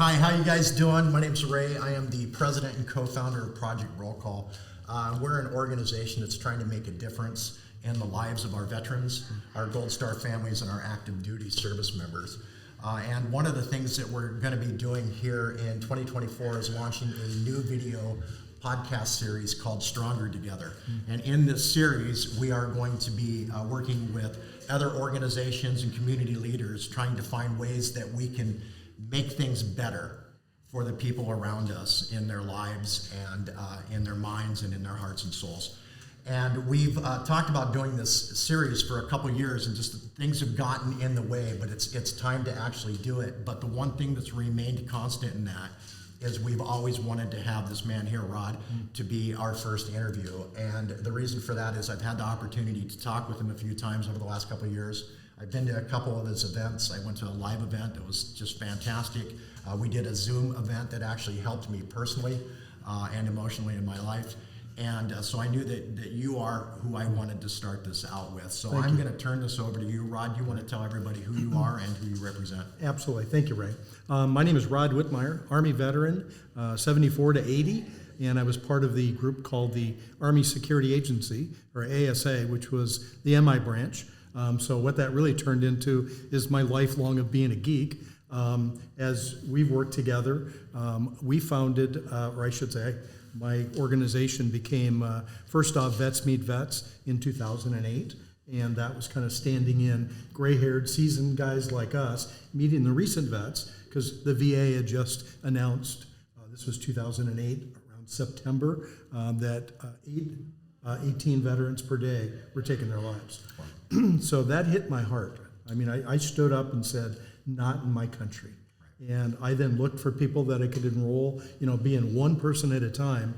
Hi, how you guys doing? My name's Ray. I am the president and co-founder of Project Roll Call. We're an organization that's trying to make a difference in the lives of our veterans, our Gold Star families, and our active duty service members. And one of the things that we're going to be doing here in 2024 is launching a new video podcast series called Stronger Together. And in this series, we are going to be working with other organizations and community leaders trying to find ways that we can make things better for the people around us in their lives and in their minds and in their hearts and souls. And we've talked about doing this series for a couple years, and just things have gotten in the way, but it's time to actually do it. But the one thing that's remained constant in that is we've always wanted to have this man here, Rod, to be our first interview. And the reason for that is I've had the opportunity to talk with him a few times over the last couple of years. I've been to a couple of his events. I went to a live event that was just fantastic. We did a Zoom event that actually helped me personally and emotionally in my life. And so I knew that you are who I wanted to start this out with. So I'm going to turn this over to you. Rod, you want to tell everybody who you are and who you represent? Absolutely. Thank you, Ray. My name is Rod Wittmier, Army veteran, 74 to 80. And I was part of the group called the Army Security Agency, or ASA, which was the MI branch. So what that really turned into is my lifelong of being a geek. As we've worked together, we founded, or I should say, my organization became, first off, Vets Meet Vets in 2008. And that was kind of standing in gray-haired, seasoned guys like us, meeting the recent vets, because the VA had just announced, this was 2008, around September, that 18 veterans per day were taking their lives. Wow. So that hit my heart. I mean, I stood up and said, not in my country. And I then looked for people that I could enroll, being one person at a time.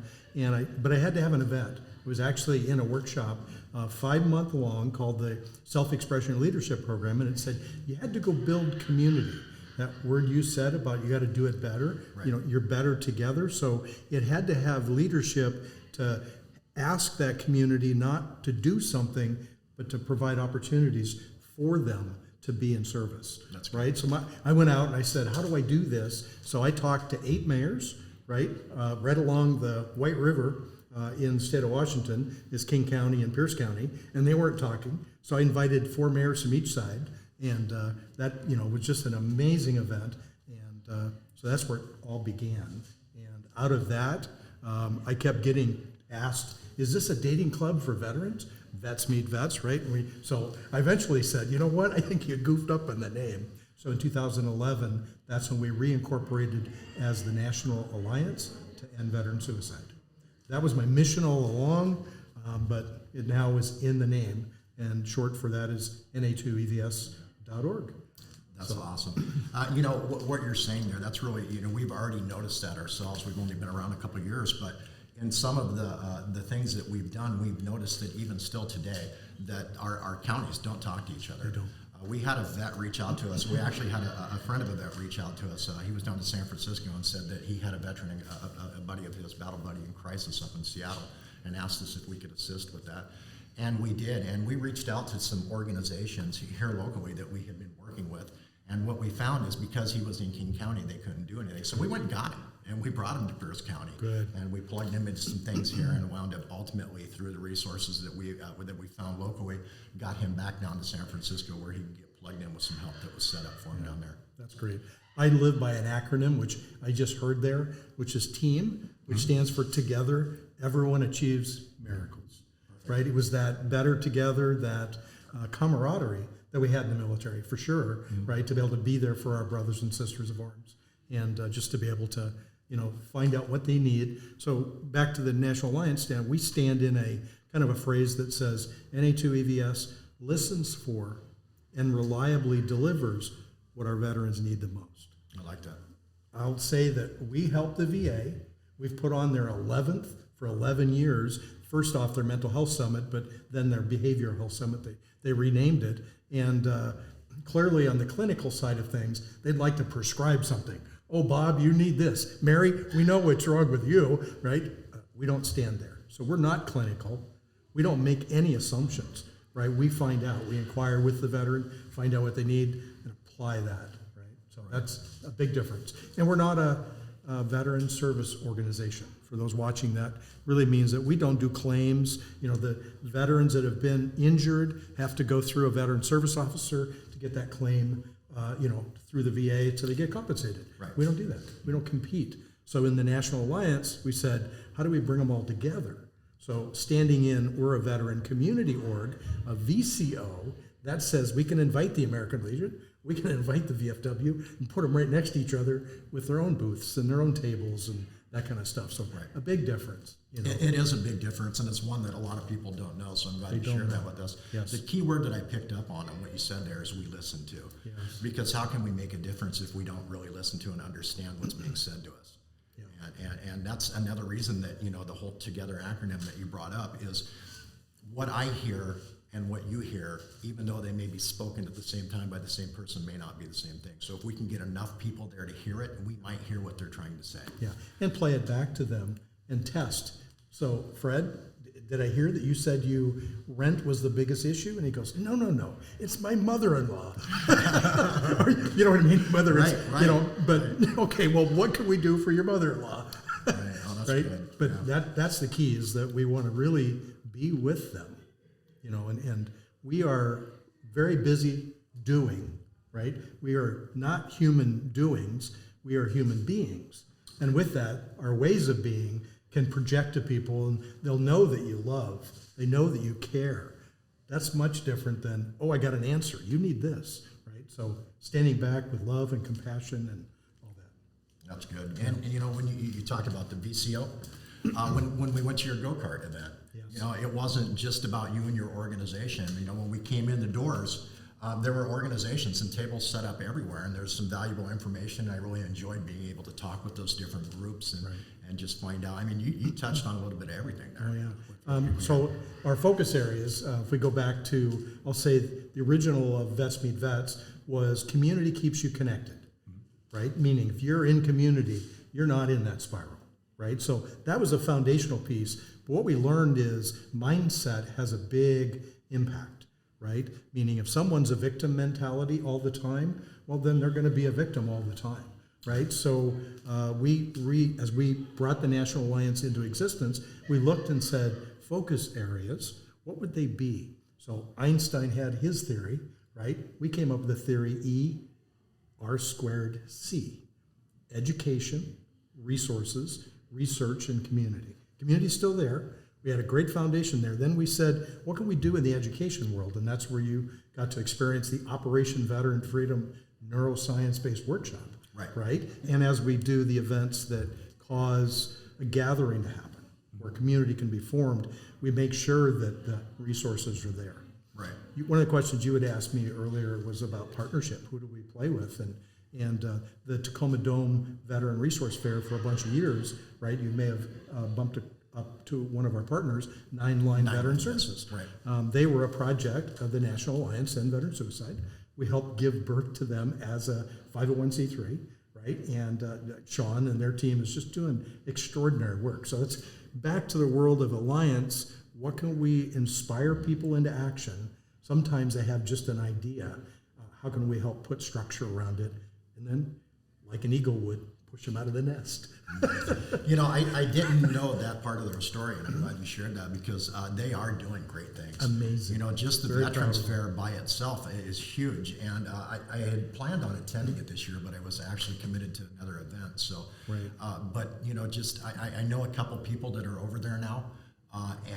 But I had to have an event. It was actually in a workshop, 5-month long, called the Self-Expression Leadership Program. And it said, you had to go build community. That word you said about you got to do it better, right. You're better together. So it had to have leadership to ask that community not to do something, but to provide opportunities for them to be in service. That's right. So I went out and I said, how do I do this? So I talked to 8 mayors, right along the White River in the state of Washington, is King County and Pierce County, and they weren't talking. So I invited 4 mayors from each side, and that was just an amazing event. And so that's where it all began. And out of that, I kept getting asked, is this a dating club for veterans? Vets Meet Vets, right? So I eventually said, you know what? I think you goofed up on the name. So in 2011, that's when we reincorporated as the National Alliance to End Veteran Suicide. That was my mission all along, but it now is in the name, and short for that is na2evs.org. That's awesome. What you're saying there, that's really, we've already noticed that ourselves. We've only been around a couple of years, but in some of the things that we've done, we've noticed that even still today, that our counties don't talk to each other. They don't. We had a vet reach out to us. We actually had a friend of a vet reach out to us. He was down to San Francisco and said that he had a veteran, a buddy of his, battle buddy in crisis up in Seattle, and asked us if we could assist with that. And we did. And we reached out to some organizations here locally that we had been working with. And what we found is because he was in King County, they couldn't do anything. So we went and got him, and we brought him to Pierce County. Good. And we plugged him into some things here, and wound up ultimately through the resources that we found locally, got him back down to San Francisco where he could get plugged in with some help that was set up for him down there. That's great. I live by an acronym, which I just heard there, which is TEAM, which stands for Together, Everyone Achieves Miracles. Perfect. Right? It was that better together, that camaraderie that we had in the military, for sure, right? To be able to be there for our brothers and sisters of arms, and just to be able to, find out what they need. So back to the National Alliance stand, we stand in a kind of a phrase that says, Na2EVS listens for and reliably delivers what our veterans need the most. I like that. I'll say that we help the VA. We've put on their 11th for 11 years. First off, their mental health summit, but then their behavioral health summit, they renamed it. And clearly on the clinical side of things, they'd like to prescribe something. Oh, Bob, you need this. Mary, we know what's wrong with you, right? We don't stand there. So we're not clinical. We don't make any assumptions, right? We find out. We inquire with the veteran, find out what they need, and apply that, right? So that's a big difference. And we're not a veteran service organization. For those watching, that really means that we don't do claims. You know, the veterans that have been injured have to go through a veteran service officer to get that claim, through the VA so they get compensated. Right. We don't do that. We don't compete. So in the National Alliance, we said, how do we bring them all together? So standing in, we're a veteran community org, a VCO, that says we can invite the American Legion, we can invite the VFW and put them right next to each other with their own booths and their own tables and that kind of stuff. So a big difference. You know. It is a big difference, and it's one that a lot of people don't know, so I'm glad you shared that with us. Yes. The key word that I picked up on what you said there is we listen to. Yes. Because how can we make a difference if we don't really listen to and understand what's being said to us? Yeah. And that's another reason that, the whole Together acronym that you brought up is what I hear and what you hear, even though they may be spoken at the same time by the same person, may not be the same thing. So if we can get enough people there to hear it, we might hear what they're trying to say. Yeah, and play it back to them and test. So, Fred, did I hear that you said rent was the biggest issue? And he goes, no, it's my mother-in-law. Or, you know what I mean? Whether it's, right. But, okay, well, what can we do for your mother-in-law? Right, oh, that's right? good. But yeah. that's the key, is that we want to really be with them, and we are very busy doing, right? We are not human doings, we are human beings. And with that, our ways of being can project to people, and they'll know that you love, they know that you care. That's much different than, I got an answer, you need this, right? So standing back with love and compassion and all that. That's good. And when you talk about the VCO, when we went to your go-kart event, yes. It wasn't just about you and your organization. When we came in the doors, there were organizations and tables set up everywhere, and there's some valuable information. I really enjoyed being able to talk with those different groups and just find out. You touched on a little bit of everything there. Oh, yeah. So our focus areas, if we go back to, I'll say the original of Vets Meet Vets was community keeps you connected, right? Meaning if you're in community, you're not in that spiral, right? So that was a foundational piece. But what we learned is mindset has a big impact, right? Meaning if someone's a victim mentality all the time, well, then they're going to be a victim all the time, right? So as we brought the National Alliance into existence, we looked and said, focus areas, what would they be? So Einstein had his theory, right? We came up with the theory E(R²C), education, resources, research, and community. Community's still there. We had a great foundation there. Then we said, what can we do in the education world? And that's where you got to experience the Operation Veteran Freedom neuroscience-based workshop. Right? And as we do the events that cause a gathering to happen, where community can be formed, we make sure that the resources are there. Right. One of the questions you had asked me earlier was about partnership. Who do we play with? And the Tacoma Dome Veteran Resource Fair for a bunch of years, right? You may have bumped up to one of our partners, Nine Line Veteran Services. Right. They were a project of the National Alliance and Veteran Suicide. We helped give birth to them as a 501c3, right? And Sean and their team is just doing extraordinary work. So it's back to the world of Alliance. What can we inspire people into action? Sometimes they have just an idea. How can we help put structure around it? And then, like an eagle would, push them out of the nest. I didn't know that part of their story, and I'm glad you shared that because they are doing great things. Amazing. Just the Very Veterans proud of Fair by itself is huge, and I had planned on attending it this year, but I was actually committed to another event. So, Right. I know a couple people that are over there now,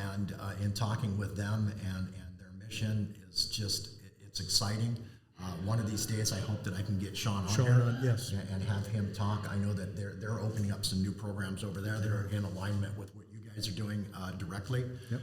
and in talking with them and their mission is just, it's exciting. One of these days, I hope that I can get Sean on here yes. and have him talk. I know that they're opening up some new programs over there that are in alignment with what you guys are doing directly. Yep.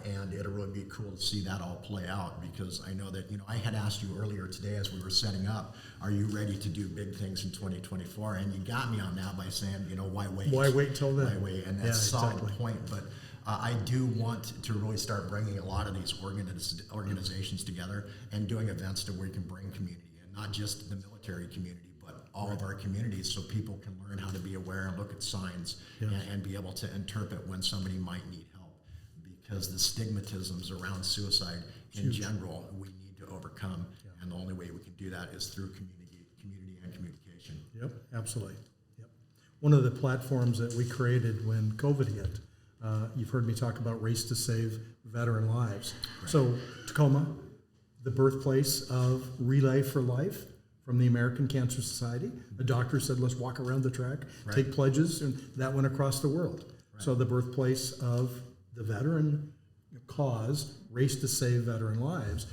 And it'll really be cool to see that all play out because I know that, I had asked you earlier today as we were setting up, are you ready to do big things in 2024? And you got me on that by saying, why wait? Why wait till then? Why wait? And that's a solid point. But I do want to really start bringing a lot of these organizations together and doing events to where you can bring community in, not just the military community, but all of our communities so people can learn how to be aware and look at signs and be able to interpret when somebody might need help. Because the stigmatisms around suicide in general, we need to overcome. And the only way we can do that is through community and communication. Yep, absolutely. Yep. One of the platforms that we created when COVID hit, you've heard me talk about Race to Save Veteran Lives. Right. So Tacoma, the birthplace of Relay for Life from the American Cancer Society. A doctor said, let's walk around the track, Right. take pledges, and that went across the world. Right. So the birthplace of the veteran cause, Race to Save Veteran Lives,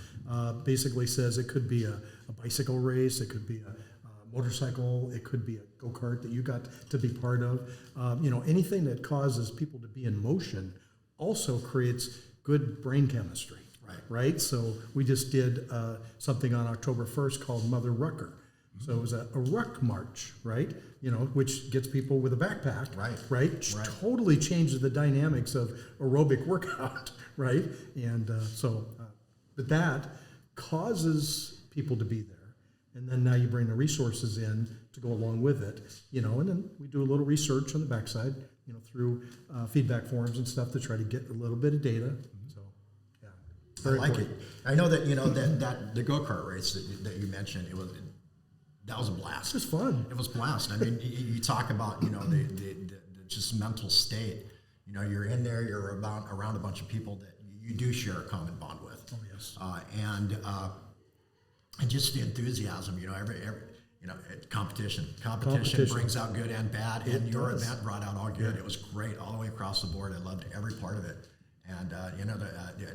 basically says it could be a bicycle race, it could be a motorcycle, it could be a go-kart that you got to be part of. Anything that causes people to be in motion also creates good brain chemistry. Right? So we just did something on October 1st called Mother Rucker. So it was a ruck march, right? Which gets people with a backpack, right? Totally changes the dynamics of aerobic workout, right? And but that causes people to be there. And then now you bring the resources in to go along with it, and then we do a little research on the backside, through feedback forms and stuff to try to get a little bit of data. So, yeah. I like it. I know that that the go-kart race that you mentioned, that was a blast. It was fun. It was a blast. I mean, you talk about the just mental state. You're in there. You're around a bunch of people that you do share a common bond with. Oh yes. And just the enthusiasm. Every competition brings out good and bad. And your event brought out all good. Yeah. It was great all the way across the board. I loved every part of it. And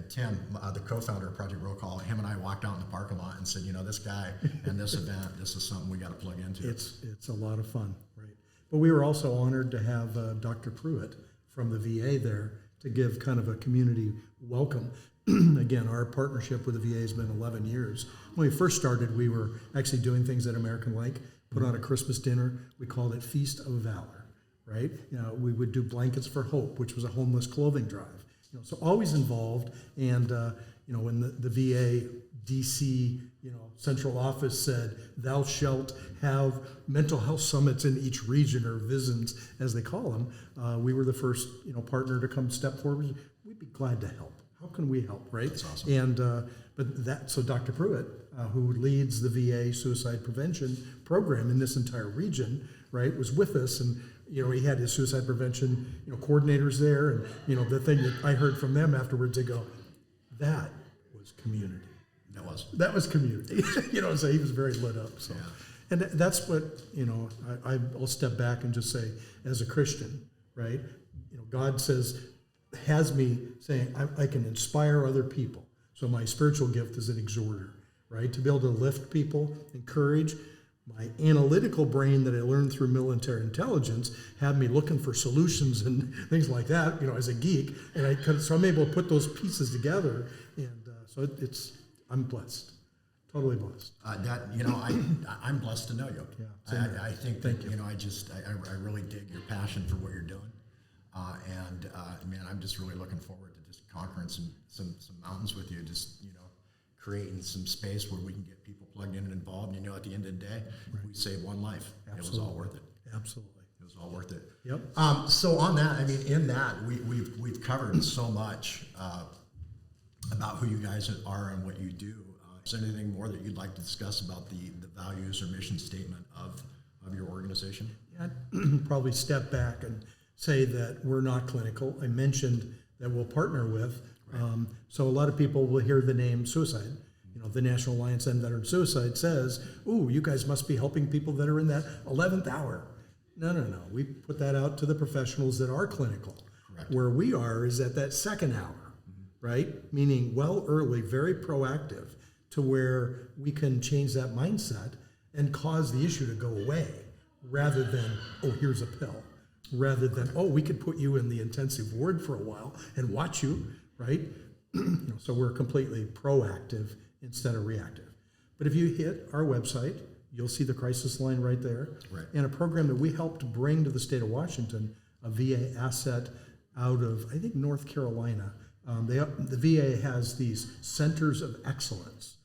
Tim, the co-founder of Project Roll Call, him and I walked out in the parking lot and said, this guy and this event, this is something we got to plug into. It's a lot of fun, right? But we were also honored to have Dr. Pruitt from the VA there to give kind of a community welcome. Again, our partnership with the VA has been 11 years. When we first started, we were actually doing things at American Lake, put on a Christmas dinner. We called it Feast of Valor, right? We would do Blankets for Hope, which was a homeless clothing drive. So always involved, and when the VA DC central office said thou shalt have mental health summits in each region, or VISNs as they call them, we were the first partner to come step forward. We'd be glad to help. How can we help, right? That's awesome. And so Dr. Pruitt, who leads the VA suicide prevention program in this entire region, right, was with us, and he had his suicide prevention, coordinators there, and the thing that I heard from them afterwards, they go, "That was community." That was community. So he was very lit up. So, yeah. And that's what I'll step back and just say, as a Christian, right? God has me saying I can inspire other people. So my spiritual gift is an exhorter, right? To be able to lift people, encourage. My analytical brain that I learned through military intelligence had me looking for solutions and things like that, as a geek. And so I'm able to put those pieces together. And so I'm blessed, totally blessed. I'm blessed to know you. Yeah, I think that, I really dig your passion for what you're doing. Man, I'm just really looking forward to just conquering some mountains with you, creating some space where we can get people plugged in and involved. At the end of the day, we saved one life. Absolutely. It was all worth it. Absolutely. It was all worth it. Yep. So on that, in that, we've covered so much about who you guys are and what you do. Is there anything more that you'd like to discuss about the values or mission statement of your organization? Yeah, I'd probably step back and say that we're not clinical. I mentioned that we'll partner with. Right. So a lot of people will hear the name suicide. The National Alliance to End Veteran Suicide says, "Ooh, you guys must be helping people that are in that 11th hour." No. We put that out to the professionals that are clinical. Correct. Where we are is at that second hour, right? Meaning well early, very proactive, to where we can change that mindset and cause the issue to go away, rather than, "Oh, here's a pill." Rather than, "Oh, we could put you in the intensive ward for a while and watch you," right? So we're completely proactive instead of reactive. But if you hit our website, you'll see the crisis line right there. Right. And a program that we helped bring to the state of Washington, a VA asset out of, I think, North Carolina. The VA has these centers of excellence.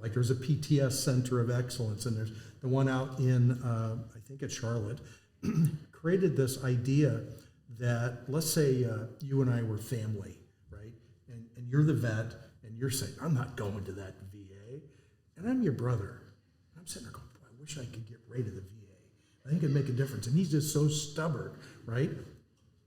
Like there's a PTS center of excellence, and there's the one out in, I think it's Charlotte, created this idea that, let's say you and I were family, right? And you're the vet, and you're saying, "I'm not going to that VA," and I'm your brother. I'm sitting there going, "Boy, I wish I could get rid of the VA." I think it'd make a difference. And he's just so stubborn, right?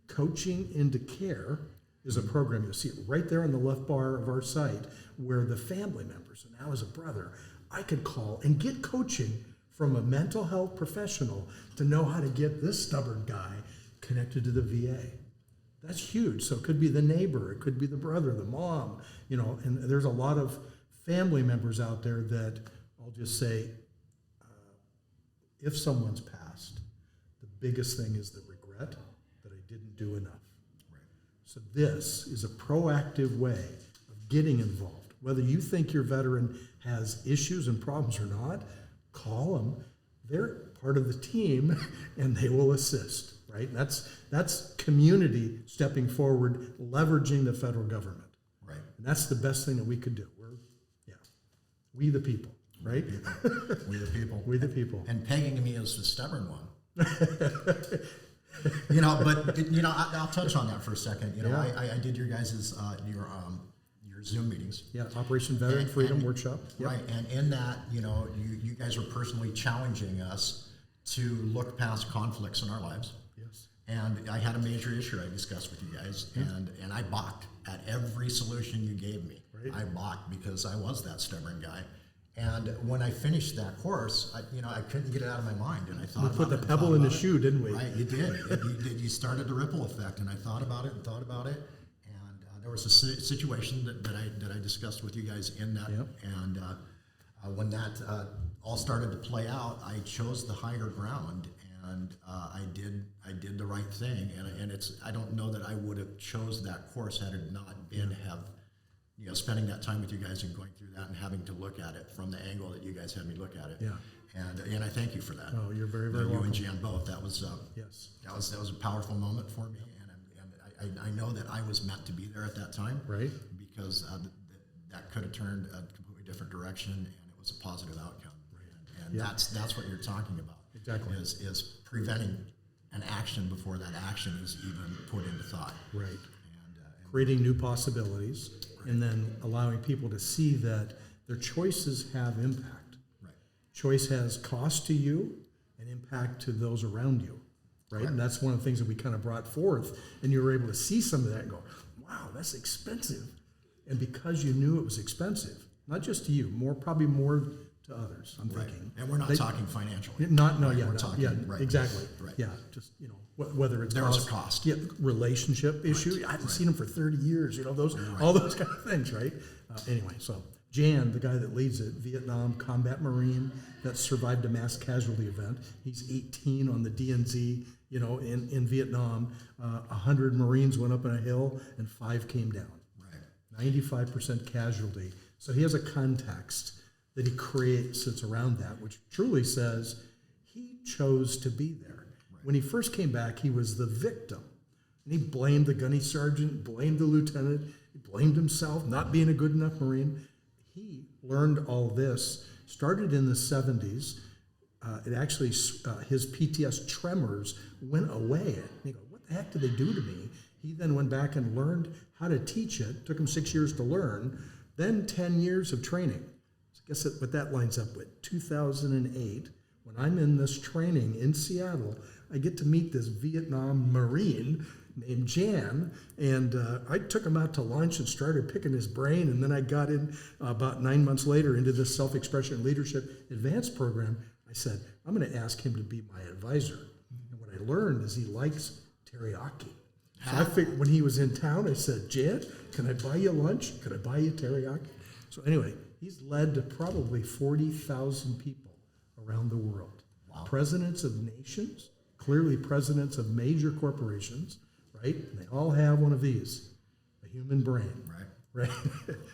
Coaching into Care is a program. You'll see it right there on the left bar of our site where the family members, and now as a brother, I could call and get coaching from a mental health professional to know how to get this stubborn guy connected to the VA. That's huge. So it could be the neighbor, it could be the brother, the mom, and there's a lot of family members out there that I'll just say, if someone's passed, the biggest thing is the regret that I didn't do enough. Right. So this is a proactive way of getting involved. Whether you think your veteran has issues and problems or not, call them. They're part of the team and they will assist, right? That's community stepping forward, leveraging the federal government. Right. And that's the best thing that we could do. We the people, right? We the people. We the people. And pegging me as the stubborn one. I'll touch on that for a second. I did your guys' your Zoom meetings. Yeah, Operation Veteran Freedom Workshop. Yep. Right, and in that, you guys are personally challenging us to look past conflicts in our lives. Yes. And I had a major issue I discussed with you guys, and I balked at every solution you gave me. Right. I balked because I was that stubborn guy. And when I finished that course, I couldn't get it out of my mind, and I thought we put the pebble in the shoe, didn't we? Right, you did. You started the ripple effect, and I thought about it, and there was a situation that I discussed with you guys in that, yep. And when that all started to play out, I chose the higher ground, and I did the right thing, and I don't know that I would have chose that course had it not been spending that time with you guys and going through that and having to look at it from the angle that you guys had me look at it. Yeah. And I thank you for that. Oh, you're very, very welcome. You and Jan both. That was yes. That was a powerful moment for me, and I know that I was meant to be there at that time. Right. Because that could have turned a completely different direction, and it was a positive outcome. Right. And that's what you're talking about. Exactly. Is preventing an action before that action is even put into thought. Right. And creating new possibilities. Right. And then allowing people to see that their choices have impact. Right. Choice has cost to you and impact to those around you. Right. And that's one of the things that we kind of brought forth. And you were able to see some of that and go, wow, that's expensive. And because you knew it was expensive, not just to you, probably more to others, I'm thinking. And we're not talking financial. We're talking, right. Exactly. Right. Yeah, just, whether it's there was a cost. Yeah, relationship issue. I haven't seen them for 30 years, all those kind of things, right? Anyway, so Jan, the guy that leads it, Vietnam combat Marine that survived a mass casualty event. He's 18 on the DNZ, in Vietnam. 100 Marines went up on a hill and 5 came down. Right. 95% casualty. So he has a context that he creates that's around that, which truly says he chose to be there. Right. When he first came back, he was the victim. And he blamed the gunny sergeant, blamed the lieutenant, he blamed himself, not being a good enough Marine. He learned all this, started in the 70s. It actually, his PTS tremors went away. And he goes, what the heck did they do to me? He then went back and learned how to teach it. Took him 6 years to learn, then 10 years of training. So guess what that lines up with? 2008, when I'm in this training in Seattle, I get to meet this Vietnam Marine named Jan, and I took him out to lunch and started picking his brain, and then I got in about 9 months later into this Self-Expression and Leadership Advanced program. I said, I'm going to ask him to be my advisor. And what I learned is he likes teriyaki. So I figured when he was in town, I said, Jan, can I buy you lunch? Can I buy you teriyaki? So anyway, he's led to probably 40,000 people around the world. Wow. Presidents of nations, clearly presidents of major corporations, right? And they all have one of these, a human brain. Right.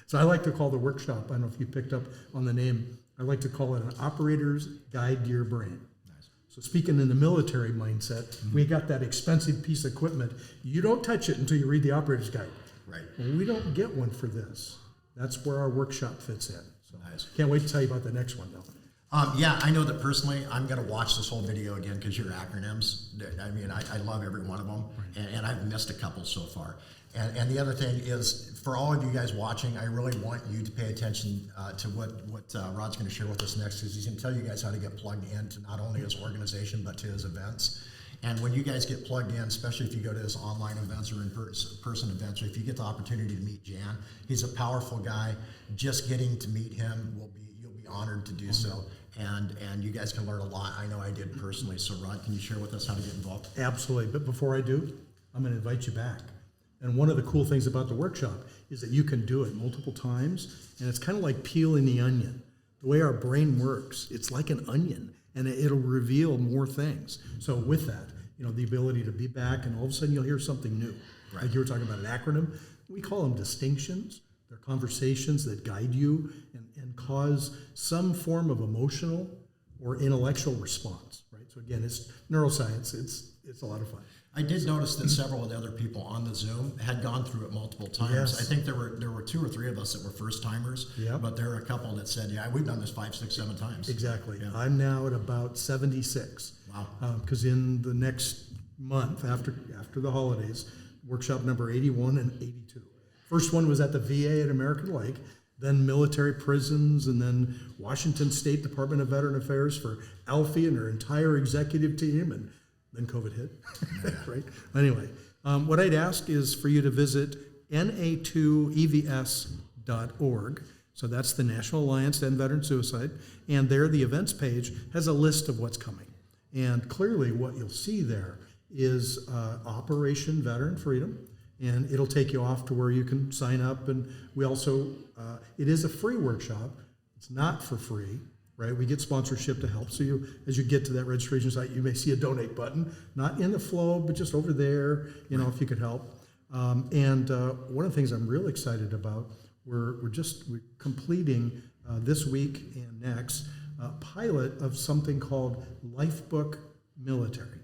So I like to call the workshop, I don't know if you picked up on the name, I like to call it an operator's guide to your brain. Nice. So speaking in the military mindset, we got that expensive piece of equipment. You don't touch it until you read the operator's guide. Right. Well, we don't get one for this. That's where our workshop fits in. So nice. Can't wait to tell you about the next one, though. Yeah, I know that personally. I'm going to watch this whole video again because your acronyms. I mean, I love every one of them, and I've missed a couple so far. And the other thing is, for all of you guys watching, I really want you to pay attention to what Rod's going to share with us next, because he's going to tell you guys how to get plugged into not only his organization but to his events. And when you guys get plugged in, especially if you go to his online events or in-person events, or if you get the opportunity to meet Jan, he's a powerful guy. Just getting to meet him you'll be honored to do so. And you guys can learn a lot. I know I did personally. So Rod, can you share with us how to get involved? Absolutely. But before I do, I'm going to invite you back. And one of the cool things about the workshop is that you can do it multiple times, and it's kind of like peeling the onion. The way our brain works, it's like an onion, and it'll reveal more things. So with that, the ability to be back, and all of a sudden you'll hear something new. Right. Like you were talking about an acronym. We call them distinctions. They're conversations that guide you and cause some form of emotional or intellectual response, right? So again, it's neuroscience. It's a lot of fun. I did notice that several of the other people on the Zoom had gone through it multiple times. Yes. I think there were 2 or 3 of us that were first timers, Yep. but there were a couple that said, "Yeah, we've done this 5, 6, 7 times." Exactly. Yeah. I'm now at about 76. Wow. Because in the next month, after the holidays, workshop number 81 and 82. First one was at the VA at American Lake, then military prisons, and then Washington State Department of Veteran Affairs for Alfie and her entire executive team, and then COVID hit, right? Anyway, what I'd ask is for you to visit na2evs.org. So that's the National Alliance to End Veteran Suicide. And there, the events page has a list of what's coming. And clearly what you'll see there is Operation Veteran Freedom. And it'll take you off to where you can sign up. And we also, it is a free workshop. It's not for free, right? We get sponsorship to help. So as you get to that registration site, you may see a donate button, not in the flow, but just over there, if you could help. And one of the things I'm really excited about, we're completing this week and next a pilot of something called Lifebook Military.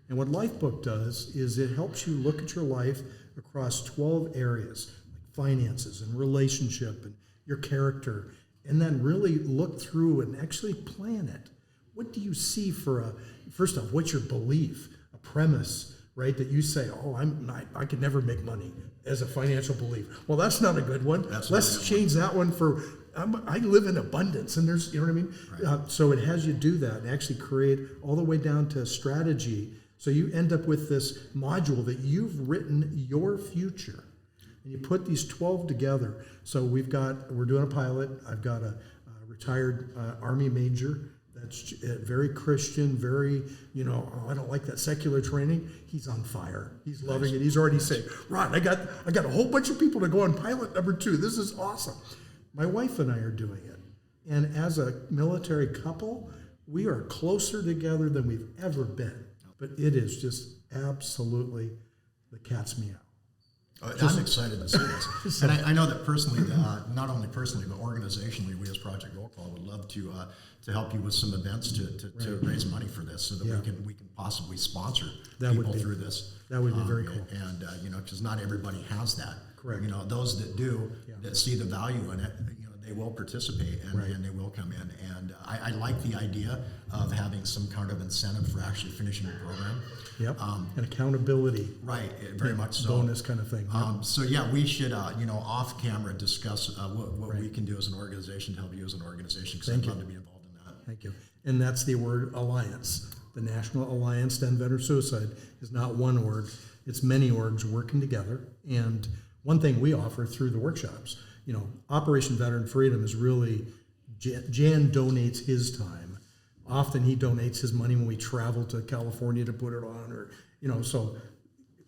And what Lifebook does is it helps you look at your life across 12 areas, like finances and relationship and your character, and then really look through and actually plan it. What do you see first off, what's your belief, a premise, right, that you say, I could never make money as a financial belief. Well, that's not a good one. Let's change that one for, I live in abundance, and there's, you know what I mean? Right. So it has you do that and actually create all the way down to strategy. So you end up with this module that you've written your future, and you put these 12 together. So we're doing a pilot. I've got a retired Army major that's very Christian, very, I don't like that secular training. He's on fire. He's loving it. He's already saying, Rod, I got a whole bunch of people to go on pilot number 2. This is awesome. My wife and I are doing it. And as a military couple, we are closer together than we've ever been. But it is just absolutely the cat's meow. I'm excited to see this. And I know that personally, not only personally, but organizationally, we as Project Roll Call would love to help you with some events to raise money for this, so that we can possibly sponsor people through this. That would be very cool. And because not everybody has that. Correct. Those that do, that see the value in it, they will participate and they will come in. And I like the idea of having some kind of incentive for actually finishing the program. Yep. And accountability. Right. Very much so. Bonus kind of thing. So we should, off camera discuss what we can do as an organization to help you as an organization, because I'd love to be involved in that. Thank you. And that's the word alliance. The National Alliance to End Veteran Suicide is not one org. It's many orgs working together. And one thing we offer through the workshops, Operation Veteran Freedom is really, Jan donates his time. Often he donates his money when we travel to California to put it on, or, so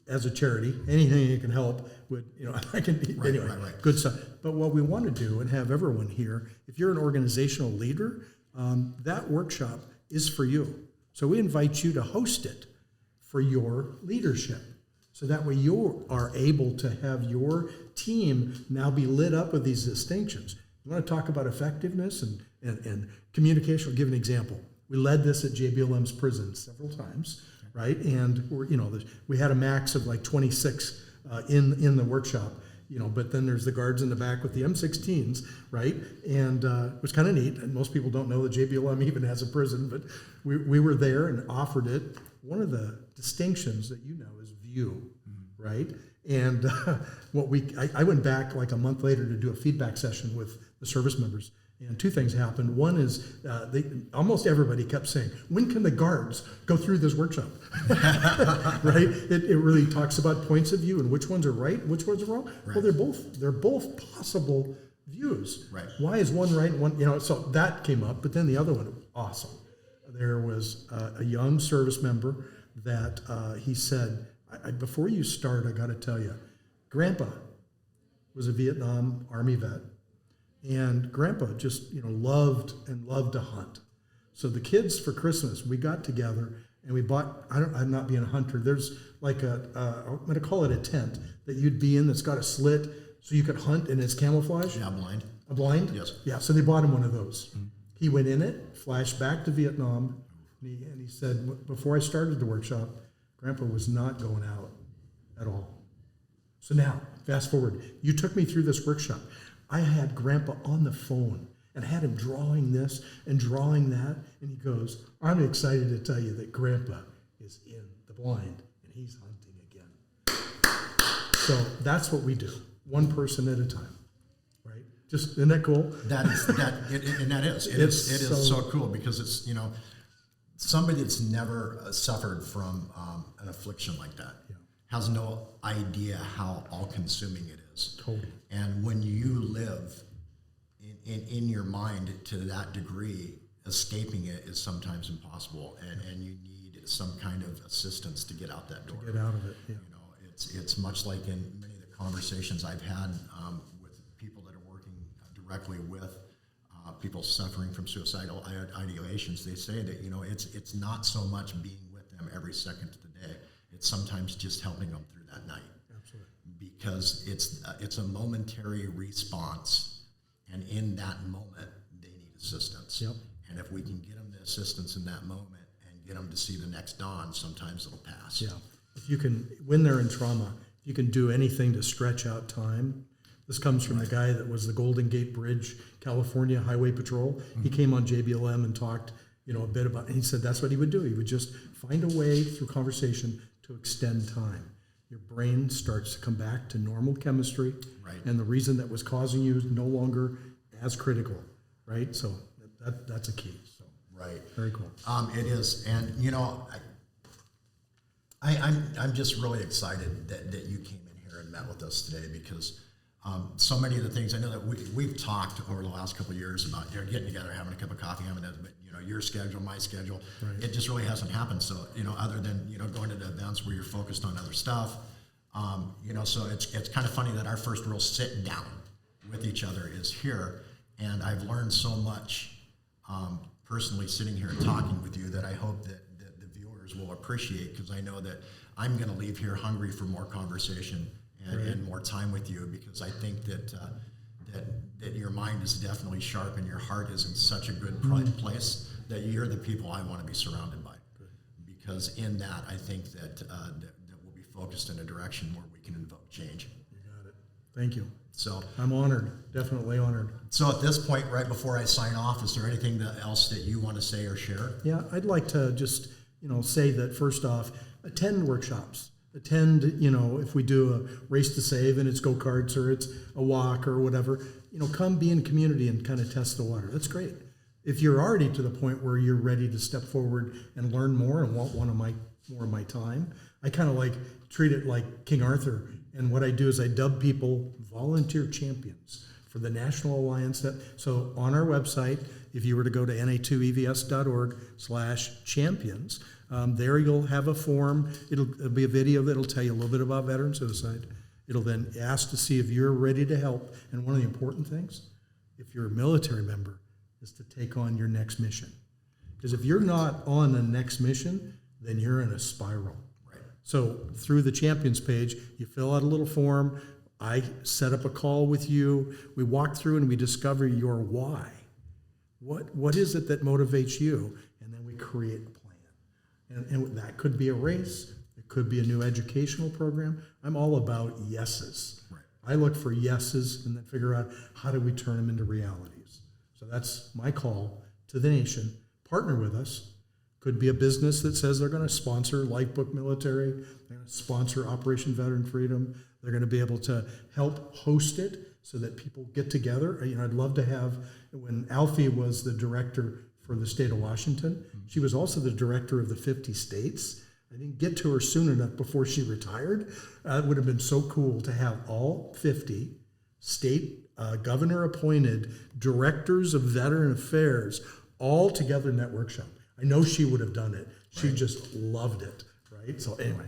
as a charity, anything you can help would, I can, anyway, good stuff. But what we want to do and have everyone here, if you're an organizational leader, that workshop is for you. So we invite you to host it for your leadership. So that way you are able to have your team now be lit up with these distinctions. You want to talk about effectiveness and communication? I'll give an example. We led this at JBLM's prison several times, right? And we had a max of like 26 in the workshop. but then there's the guards in the back with the M16s, right? And it was kind of neat. And most people don't know that JBLM even has a prison, but we were there and offered it. One of the distinctions that is view, right? And I went back like a month later to do a feedback session with the service members. And two things happened. One is almost everybody kept saying, when can the guards go through this workshop? Right? It really talks about points of view and which ones are right, which ones are wrong. Right. Well, they're both possible views. Right. Why is one right and one, so that came up. But then the other one, awesome. There was a young service member that he said, before you start, I got to tell you, Grandpa was a Vietnam Army vet. And Grandpa just, loved to hunt. So the kids for Christmas, we got together and we bought, I'm not being a hunter, there's like I'm going to call it a tent that you'd be in that's got a slit so you could hunt and it's camouflage. Yeah, blind. A blind? Yes. Yeah, so they bought him one of those. Mm-hmm. He went in it, flashed back to Vietnam, and he said, before I started the workshop, Grandpa was not going out at all. So now, fast forward, you took me through this workshop. I had Grandpa on the phone and had him drawing this and drawing that. And he goes, I'm excited to tell you that Grandpa is in the blind and he's hunting again. So that's what we do, one person at a time, right? Just, isn't that cool? That is. It is so cool because it's, somebody that's never suffered from an affliction like that has no idea how all-consuming it is. Totally. And when you live in your mind to that degree, escaping it is sometimes impossible, and you need some kind of assistance to get out that door. To get out of it, yeah. It's much like in many of the conversations I've had with people that are working directly with people suffering from suicidal ideations. They say that it's not so much being with them every second of the day. It's sometimes just helping them through that night. Absolutely. Because it's a momentary response, and in that moment they need assistance. Yep. And if we can get them the assistance in that moment and get them to see the next dawn, sometimes it'll pass. Yeah. If you can, when they're in trauma, if you can do anything to stretch out time. This comes from the guy that was the Golden Gate Bridge, California Highway Patrol. Mm-hmm. He came on JBLM and talked, a bit about, and he said that's what he would do. He would just find a way through conversation to extend time. Your brain starts to come back to normal chemistry, right? And the reason that was causing you is no longer as critical, right? So that's a key. So right, very cool. It is, and I'm just really excited that you came in here and met with us today because so many of the things I know that we've talked over the last couple of years about getting together, having a cup of coffee, having your schedule, my schedule. Right. It just really hasn't happened. So other than going to the events where you're focused on other stuff, so it's kind of funny that our first real sit down with each other is here, and I've learned so much personally sitting here and talking with you that I hope that the viewers will appreciate, because I know that I'm going to leave here hungry for more conversation and more time with you, because I think that your mind is definitely sharp and your heart is in such a good place that you're the people I want to be surrounded by. Good. Because in that, I think that we'll be focused in a direction where we can invoke change. You got it. Thank you. So I'm honored, definitely honored. So at this point, right before I sign off, is there anything else that you want to say or share? Yeah, I'd like to just say that first off, attend workshops. Attend, if we do a race to save and it's go-karts or it's a walk or whatever, come be in community and kind of test the water. That's great. If you're already to the point where you're ready to step forward and learn more and want more of my time, I kind of treat it like King Arthur. And what I do is I dub people volunteer champions for the National Alliance. So on our website, if you were to go to na2evs.org/champions, there you'll have a form. It'll be a video that'll tell you a little bit about veteran suicide. It'll then ask to see if you're ready to help. And one of the important things, if you're a military member, is to take on your next mission. Because if you're not on the next mission, then you're in a spiral. Right. So through the Champions page, you fill out a little form. I set up a call with you. We walk through and we discover your why. What is it that motivates you? And then we create a plan. And that could be a race. It could be a new educational program. I'm all about yeses. Right. I look for yeses and then figure out how do we turn them into realities. So that's my call to the nation. Partner with us. Could be a business that says they're going to sponsor Lifebook Military, they're going to sponsor Operation Veteran Freedom, they're going to be able to help host it so that people get together. You know, I'd love to have, when Alfie was the director for the state of Washington, she was also the director of the 50 states. I didn't get to her soon enough before she retired. It would have been so cool to have all 50 state governor-appointed directors of veteran affairs all together in that workshop. I know she would have done it. She just loved it, right? So anyway,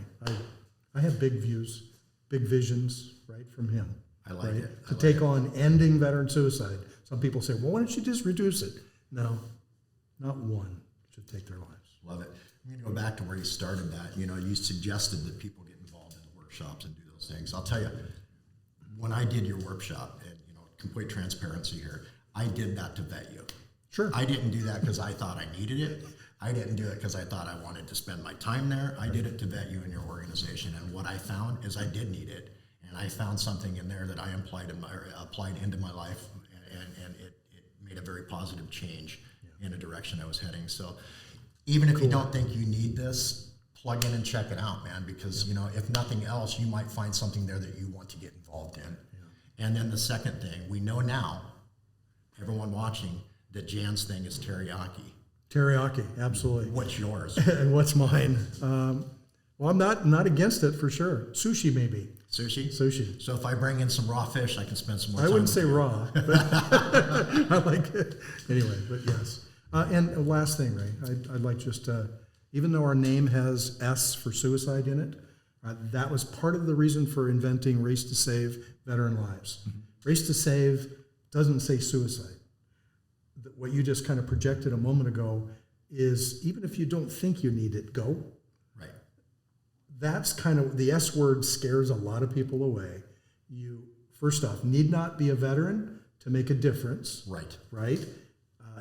I have big views, big visions, right, from him. I like it. To take on ending veteran suicide. Some people say, well, why don't you just reduce it? No, not one should take their lives. Love it. I'm going to go back to where you started that. You know, you suggested that people get involved in the workshops and do those things. I'll tell you, when I did your workshop, and you know, complete transparency here, I did that to vet you. Sure. I didn't do that because I thought I needed it. I didn't do it because I thought I wanted to spend my time there. I did it to vet you and your organization. And what I found is I did need it. And I found something in there that I applied into my life, and it made a very positive change in a direction I was heading. So even if you don't think you need this, plug in and check it out, man, because you know, if nothing else, you might find something there that you want to get involved in. And then the second thing, we know now, everyone watching, that Jan's thing is teriyaki. Teriyaki, absolutely. What's yours? And what's mine? Well, I'm not against it for sure. Sushi, maybe. Sushi? So if I bring in some raw fish, I can spend some more time. I wouldn't say raw, but I like it. Anyway, but yes. And last thing, Ray, I'd like just, even though our name has S for suicide in it, that was part of the reason for inventing Race to Save Veteran Lives. Mm-hmm. Race to Save doesn't say suicide. What you just kind of projected a moment ago is, even if you don't think you need it, go. Right. That's kind of, the S word scares a lot of people away. You, first off, need not be a veteran to make a difference. Right. Right?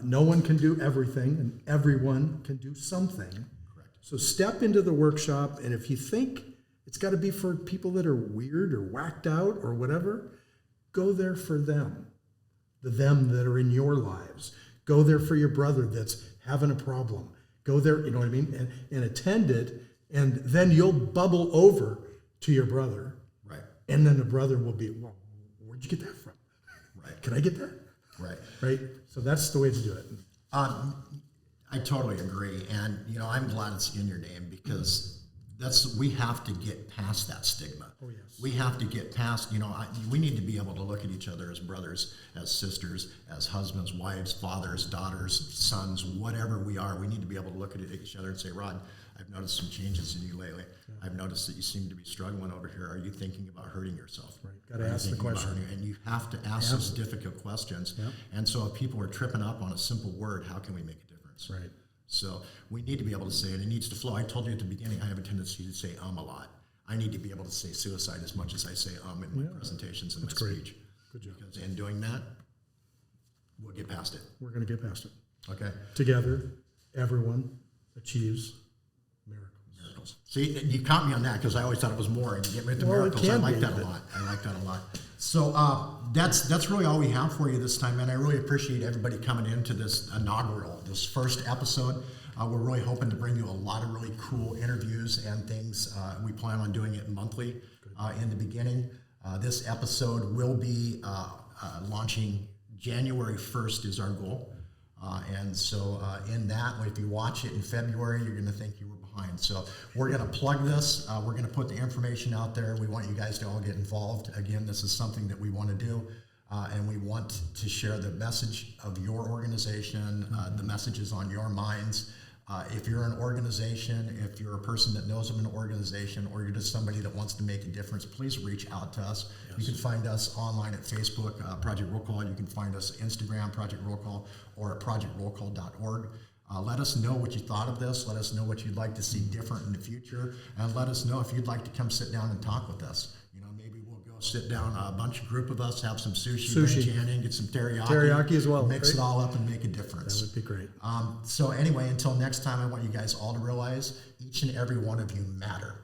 No one can do everything, and everyone can do something. Correct. So step into the workshop, and if you think it's got to be for people that are weird or whacked out or whatever, go there for them. The them that are in your lives. Go there for your brother that's having a problem. Go there, you know what I mean? And attend it, and then you'll bubble over to your brother. Right. And then the brother will be, well, where'd you get that from? Right. Can I get that? Right. Right? So that's the way to do it. I totally agree. And, you know, I'm glad it's in your name, because we have to get past that stigma. Oh, yes. We have to get past, you know, we need to be able to look at each other as brothers, as sisters, as husbands, wives, fathers, daughters, sons, whatever we are. We need to be able to look at each other and say, Rod, I've noticed some changes in you lately. Yeah. I've noticed that you seem to be struggling over here. Are you thinking about hurting yourself? Right. Got to ask the question. And you have to ask those difficult questions. Yeah. And so if people are tripping up on a simple word, how can we make a difference? Right. So we need to be able to say it. It needs to flow. I told you at the beginning, I have a tendency to say a lot. I need to be able to say suicide as much as I say in my presentations and my speech. Good job. Because in doing that, we'll get past it. We're going to get past it. Okay. Together, everyone achieves miracles. See, you caught me on that, because I always thought it was more, and you get me to miracles. I like that a lot. I like that a lot. So that's really all we have for you this time, and I really appreciate everybody coming into this this first episode. We're really hoping to bring you a lot of really cool interviews and things. We plan on doing it monthly in the beginning. This episode will be launching January 1st is our goal. And so in that, if you watch it in February, you're going to think you were behind. So we're going to plug this. We're going to put the information out there. We want you guys to all get involved. Again, this is something that we want to do. And we want to share the message of your organization. The message is on your minds. If you're an organization, if you're a person that knows of an organization, or you're just somebody that wants to make a difference, please reach out to us. Yes. You can find us online at Facebook, Project Roll Call. You can find us Instagram, Project Roll Call, or at projectrollcall.org. Let us know what you thought of this. Let us know what you'd like to see different in the future. And let us know if you'd like to come sit down and talk with us. You know, maybe we'll go sit down, a group of us, have some sushi. Bring Jan in, get some teriyaki. Teriyaki as well. Mix it all up and make a difference. That would be great. So anyway, until next time, I want you guys all to realize each and every one of you matter.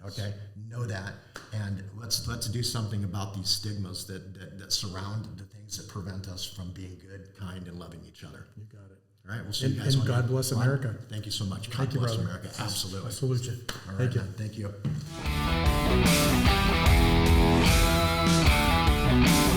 Okay, know that, and let's do something about these stigmas that surround the things that prevent us from being good, kind, and loving each other. You got it. All right, we'll see you guys. And God bless America. Thank you so much. God Thank you, bless brother. America. Absolutely. I salute you. All right, Thank you. man. Thank you.